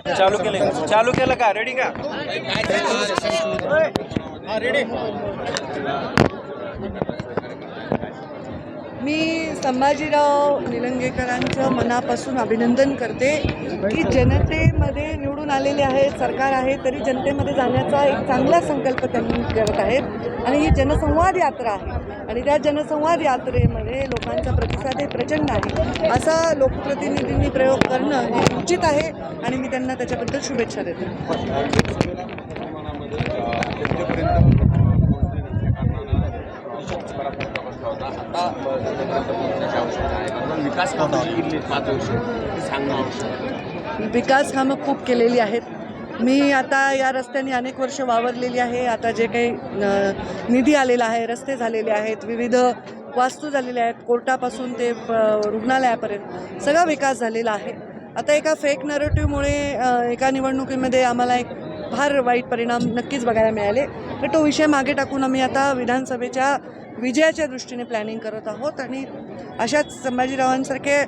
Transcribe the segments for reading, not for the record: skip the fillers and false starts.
चालू केलं का? रेडी का? रेडी. मी संभाजीराव निलंगेकरांचं मनापासून अभिनंदन करते की जनतेमध्ये निवडून आलेले आहेत, सरकार आहे, तरी जनतेमध्ये जाण्याचा एक चांगला संकल्प त्यांनी करत आहेत आणि ही जनसंवाद यात्रा आहे आणि त्या जनसंवाद यात्रेमध्ये लोकांचा प्रतिसाद हे प्रचंड आहे. असा लोकप्रतिनिधींनी प्रयोग करणं हे उचित आहे आणि मी त्यांना त्याच्याबद्दल शुभेच्छा देते. विकास कामं खूप केलेली आहेत. मी आता या रस्त्याने अनेक वर्ष वावरलेली आहे. आता जे काही निधी आलेला आहे, रस्ते झालेले आहेत, विविध वास्तू झालेल्या आहेत, कोर्टापासून ते रुग्णालयापर्यंत सगळा विकास झालेला आहे. आता एका फेक नरेटिव्हमुळे एका निवडणुकीमध्ये आम्हाला एक फार वाईट परिणाम नक्कीच बघायला मिळाले. तर तो विषय मागे टाकून आम्ही आता विधानसभेच्या विजयाच्या दृष्टीने प्लॅनिंग करत आहोत आणि अशाच संभाजीरावांसारखे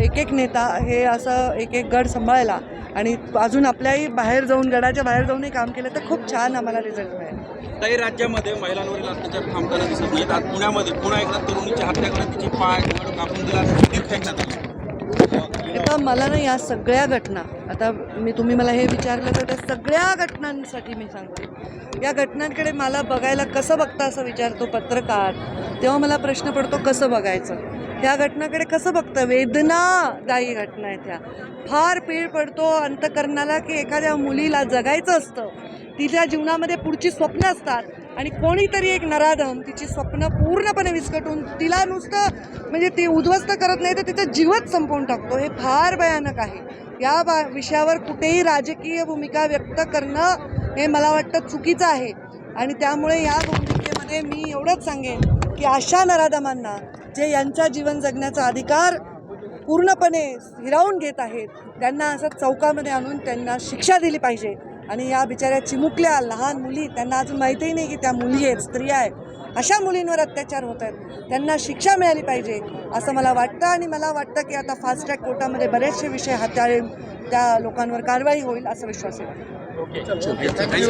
एक एक नेता हे असं एक एक गड सांभाळायला आणि अजून आपल्याही बाहेर जाऊन गडाच्या बाहेर जाऊनही काम केलं तर खूप छान आम्हाला रिझल्ट मिळेल. काही राज्यामध्ये महिलांवरील अत्याचार थांबताना दिसत नाहीत. आज पुण्यामध्ये पुन्हा एकदा तरुणीच्या हत्याकडे तिची पाय कापून दिला फेकण्यात आला. आता मला ना या सगळ्या घटना, आता तुम्ही मला हे विचारलं तर त्या सगळ्या घटनांसाठी मी सांगते, या घटनांकडे मला बघायला कसं बघता असं विचारतो पत्रकार, तेव्हा मला प्रश्न पडतो कसं बघायचं. ह्या घटनाकडे कसं बघतं? वेदनादायी घटना आहेत ह्या. फार पीळ पडतो अंतकरणाला की एखाद्या मुलीला जगायचं असतं, तिच्या जीवनामध्ये पुढची स्वप्न असतात आणि कोणीतरी एक नराधम तिची स्वप्न पूर्णपणे विस्कटून तिला नुसतं म्हणजे ती उद्ध्वस्त करत नाही तर तिचा जीवच संपवून टाकतो. हे फार भयानक आहे. या विषयावर कुठेही राजकीय भूमिका व्यक्त करणं हे मला वाटतं चुकीचं आहे आणि त्यामुळे या भूमिकेमध्ये मी एवढंच सांगेन की अशा नराधमांना जे यांचा जीवन जगण्याचा अधिकार पूर्णपणे हिरावून घेत आहेत त्यांना असं चौकामध्ये आणून त्यांना शिक्षा दिली पाहिजे. आणि या बिचाऱ्या चिमुकल्या लहान मुली, त्यांना अजून माहितीही नाही की त्या मुली आहेत, स्त्रिया आहेत, अशा मुलींवर अत्याचार होत आहेत, त्यांना शिक्षा मिळाली पाहिजे असं मला वाटतं. आणि मला वाटतं की आता फास्ट ट्रॅक कोर्टामध्ये बरेचसे विषय हाताळून त्या लोकांवर कारवाई होईल असा विश्वास आहे.